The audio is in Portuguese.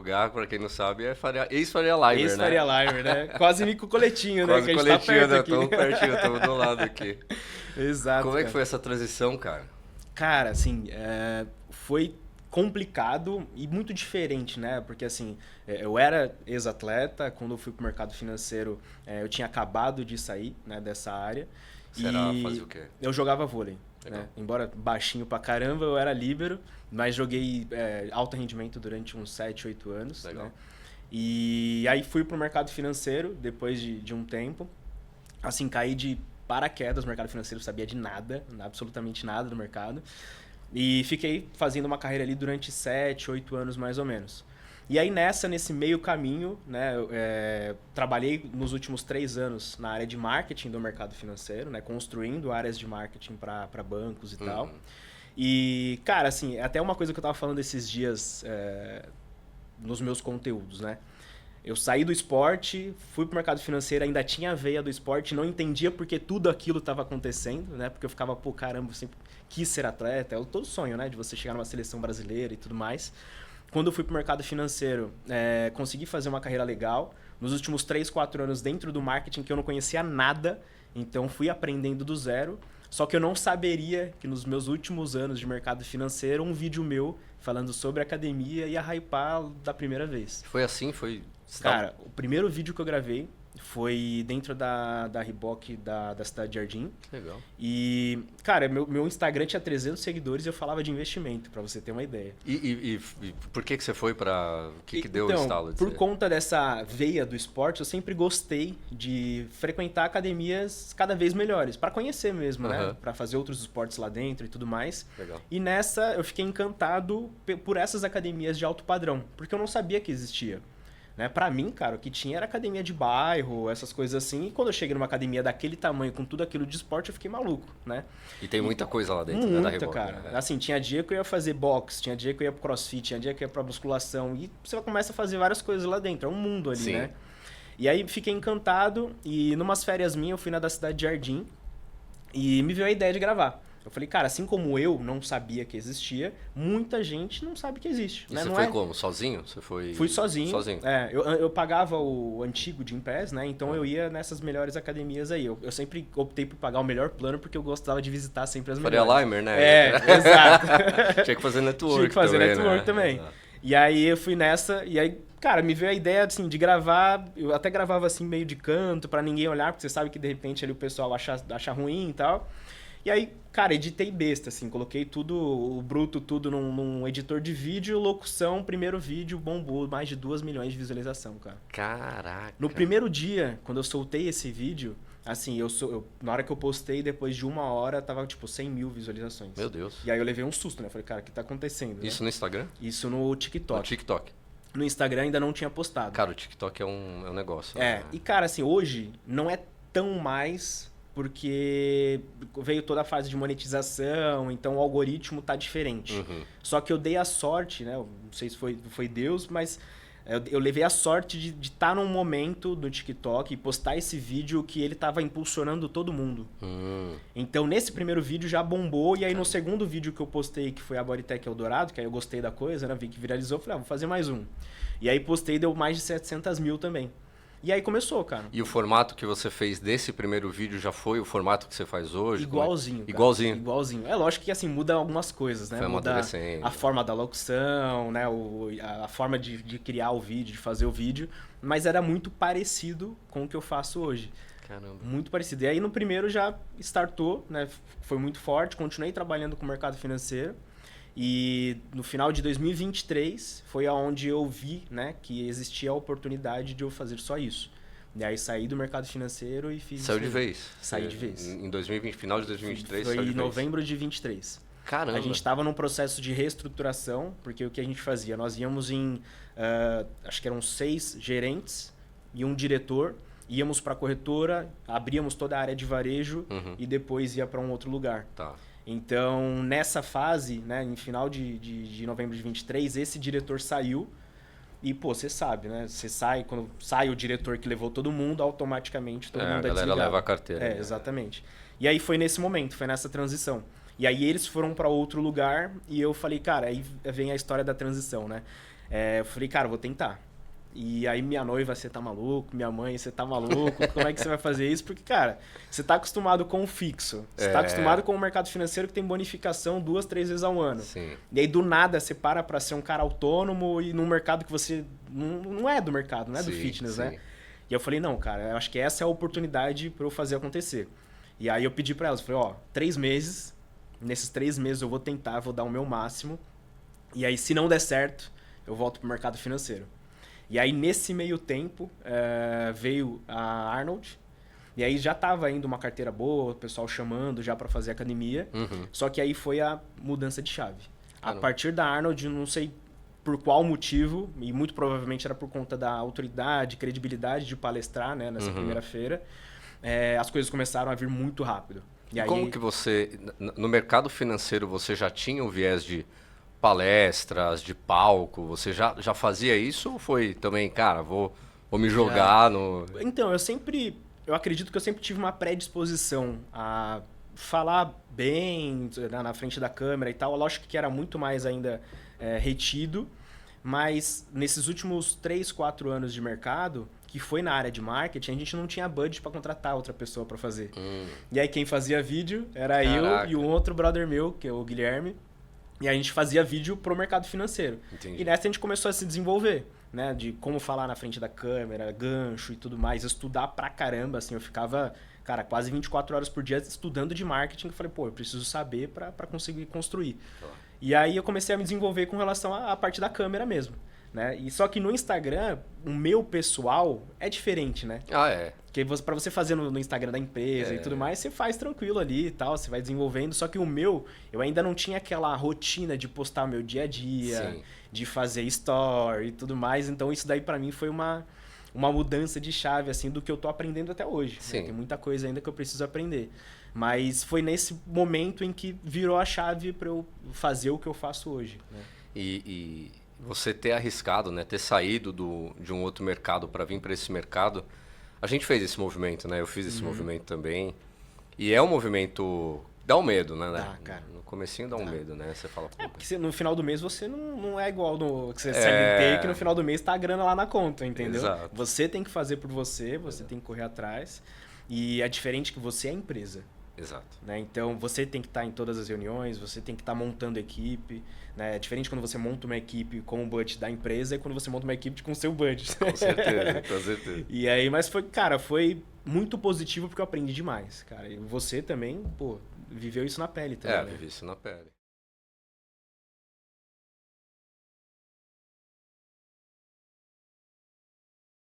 lugar, pra quem não sabe, é ex-Faria Limer, né? Ex-Faria Limer, né? Quase mico coletinho, né? Quase Que a gente coletinho, tá perto né? aqui. Tamo pertinho, tamo do lado aqui. Exato, Como é que cara. foi essa transição, cara? Cara, assim, foi complicado e muito diferente, né? Porque, assim, eu era ex-atleta, quando eu fui pro mercado financeiro, eu tinha acabado de sair, né, dessa área. Fazia o quê? Eu jogava vôlei, Legal. né? Embora baixinho pra caramba, eu era líbero, mas joguei alto rendimento durante uns 7, 8 anos. Legal. Né? E aí fui pro mercado financeiro, depois de um tempo. Assim, caí de paraquedas no mercado financeiro, sabia de nada, absolutamente nada do mercado. E fiquei fazendo uma carreira ali durante 7, 8 anos mais ou menos. E aí nesse meio caminho, né, trabalhei nos últimos 3 anos na área de marketing do mercado financeiro, né, construindo áreas de marketing para bancos e tal. E, cara, assim, até uma coisa que eu tava falando esses dias nos meus conteúdos, né? Eu saí do esporte, fui pro mercado financeiro, ainda tinha a veia do esporte, não entendia porque tudo aquilo estava acontecendo, né? Porque eu ficava, pô, caramba, eu sempre quis ser atleta, é todo sonho, né? De você chegar numa seleção brasileira e tudo mais. Quando eu fui pro mercado financeiro, consegui fazer uma carreira legal. Nos últimos 3, 4 anos dentro do marketing, que eu não conhecia nada, então fui aprendendo do zero. Só que eu não saberia que nos meus últimos anos de mercado financeiro, um vídeo meu falando sobre academia ia hypar da primeira vez. Foi assim? Foi... Cara, o primeiro vídeo que eu gravei foi dentro da Reebok da cidade de Jardim. Legal. E, cara, meu Instagram tinha 300 seguidores e eu falava de investimento, pra você ter uma ideia. E por que você foi pra... O que deu o estalo? Por conta dessa veia do esporte, eu sempre gostei de frequentar academias cada vez melhores, pra conhecer mesmo, né? Pra fazer outros esportes lá dentro e tudo mais. Legal. E nessa eu fiquei encantado por essas academias de alto padrão, porque eu não sabia que existia. Né? Pra mim, cara, o que tinha era academia de bairro, essas coisas assim. E quando eu cheguei numa academia daquele tamanho, com tudo aquilo de esporte, eu fiquei maluco, né? E tem muita coisa lá dentro, muita, né, da Reebok, cara. né? Assim, tinha dia que eu ia fazer boxe, tinha dia que eu ia pro crossfit, tinha dia que eu ia pra musculação. E você começa a fazer várias coisas lá dentro. É um mundo ali, né? E aí fiquei encantado. E numas férias minhas, eu fui na da cidade de Jardim. E me veio a ideia de gravar. Eu falei, cara, assim como eu não sabia que existia, muita gente não sabe que existe. E né? você não foi como? Sozinho? Você foi... Fui sozinho. Sozinho. Eu pagava o antigo Gympass, né? Então eu ia nessas melhores academias aí. Eu sempre optei por pagar o melhor plano porque eu gostava de visitar sempre as melhores. Faria Limer, né? Exato. Tinha que fazer network também. Tinha que fazer network né? também. Exato. E aí eu fui nessa, e aí, cara, me veio a ideia, assim, de gravar. Eu até gravava, assim, meio de canto, pra ninguém olhar, porque você sabe que, de repente, ali o pessoal acha ruim e tal. E aí, cara, editei besta, assim, coloquei tudo, o bruto, tudo num editor de vídeo, locução, primeiro vídeo, bombou, mais de 2 milhões de visualização, cara. Caraca. No primeiro dia, quando eu soltei esse vídeo, assim, na hora que eu postei, depois de 1 hora, tava, tipo, 100 mil visualizações. Meu Deus. E aí eu levei um susto, né? Falei, cara, o que tá acontecendo? Isso né? no Instagram? Isso no TikTok. No TikTok. No Instagram ainda não tinha postado. Cara, o TikTok é um negócio. Né? E cara, assim, hoje não é tão mais... porque veio toda a fase de monetização, então o algoritmo tá diferente. Só que eu dei a sorte, né? Não sei se foi Deus, mas eu levei a sorte de estar num momento do TikTok e postar esse vídeo que ele tava impulsionando todo mundo. Então, nesse primeiro vídeo já bombou, e aí no segundo vídeo que eu postei, que foi a Bodytech Eldorado, que aí eu gostei da coisa, né? Vi que viralizou, falei, vou fazer mais um. E aí postei, deu mais de 700 mil também. E aí começou, cara. E o formato que você fez desse primeiro vídeo já foi o formato que você faz hoje? Igualzinho. Cara. Igualzinho? Igualzinho. É lógico que assim, muda algumas coisas, né? Foi muda amadurecendo. a forma da locução, né? A forma de criar o vídeo, de fazer o vídeo. Mas era muito parecido com o que eu faço hoje. Caramba. Muito parecido. E aí no primeiro já startou, né? Foi muito forte. Continuei trabalhando com o mercado financeiro. E no final de 2023 foi aonde eu vi, né, que existia a oportunidade de eu fazer só isso. E aí saí do mercado financeiro e fiz... Saiu de vez? Saí de vez. Em 2020, final de 2023, foi saiu de em vez? novembro de 23. Caramba! A gente estava num processo de reestruturação, porque o que a gente fazia? Nós íamos em, acho que eram 6 gerentes e um diretor, íamos para a corretora, abríamos toda a área de varejo e depois ia para um outro lugar. Tá. Então, nessa fase, né, em final de novembro de 23, esse diretor saiu. E, pô, você sabe, né? Você sai, quando sai o diretor que levou todo mundo, automaticamente todo mundo é desligado. A galera leva a carteira. Exatamente. E aí foi nesse momento, foi nessa transição. E aí eles foram para outro lugar e eu falei, cara, aí vem a história da transição, né? Eu falei, cara, eu vou tentar. E aí minha noiva, você tá maluco? Minha mãe, você tá maluco? Como é que você vai fazer isso? Porque, cara, você tá acostumado com o fixo. Você tá acostumado com o mercado financeiro que tem bonificação 2, 3 vezes ao ano. Sim. E aí, do nada, você para pra ser um cara autônomo e num mercado que você não é do mercado, não é do fitness, né? E eu falei, não, cara, eu acho que essa é a oportunidade pra eu fazer acontecer. E aí eu pedi pra elas, falei, 3 meses, nesses 3 meses eu vou tentar, vou dar o meu máximo. E aí, se não der certo, eu volto pro mercado financeiro. E aí, nesse meio tempo, veio a Arnold. E aí já tava indo uma carteira boa, o pessoal chamando já para fazer academia. Só que aí foi a mudança de chave. A partir da Arnold, não sei por qual motivo, e muito provavelmente era por conta da autoridade, credibilidade de palestrar, né, nessa primeira feira, as coisas começaram a vir muito rápido. E aí... Como que você, no mercado financeiro, você já tinha o viés de palestras, de palco? Você já fazia isso ou foi também, cara, vou me jogar no... Então, eu acredito que eu sempre tive uma predisposição a falar bem na frente da câmera e tal. Lógico que era muito mais ainda retido, mas nesses últimos 3, 4 anos de mercado, que foi na área de marketing, a gente não tinha budget para contratar outra pessoa para fazer. E aí quem fazia vídeo era eu e um outro brother meu, que é o Guilherme. E a gente fazia vídeo pro mercado financeiro. Entendi. E nessa a gente começou a se desenvolver, né? De como falar na frente da câmera, gancho e tudo mais. Estudar pra caramba, assim. Eu ficava, cara, quase 24 horas por dia estudando de marketing. Eu falei, eu preciso saber pra conseguir construir. E aí eu comecei a me desenvolver com relação à parte da câmera mesmo. Né? E só que no Instagram, o meu pessoal é diferente, né? Porque pra você fazer no Instagram da empresa e tudo mais, você faz tranquilo ali e tal, você vai desenvolvendo. Só que o meu, eu ainda não tinha aquela rotina de postar o meu dia a dia, de fazer story e tudo mais. Então isso daí pra mim foi uma mudança de chave, assim, do que eu tô aprendendo até hoje. Né? Tem muita coisa ainda que eu preciso aprender. Mas foi nesse momento em que virou a chave pra eu fazer o que eu faço hoje. Né? E você ter arriscado, né, ter saído de um outro mercado para vir para esse mercado, a gente fez esse movimento, né? Eu fiz esse movimento também. E é um movimento... Dá um medo, né? Cara. No comecinho dá um medo, né? Você fala... porque no final do mês você não é igual no que você CLT, que no final do mês tá a grana lá na conta, entendeu? Exato. Você tem que fazer por você tem que correr atrás. E é diferente que você é a empresa. Exato. Né? Então, você tem que estar em todas as reuniões, você tem que estar montando equipe. Né? É diferente quando você monta uma equipe com o budget da empresa e quando você monta uma equipe com o seu budget. Com certeza, com certeza. E aí, mas foi muito positivo porque eu aprendi demais, cara. E você também, viveu isso na pele também. Vivi isso na pele.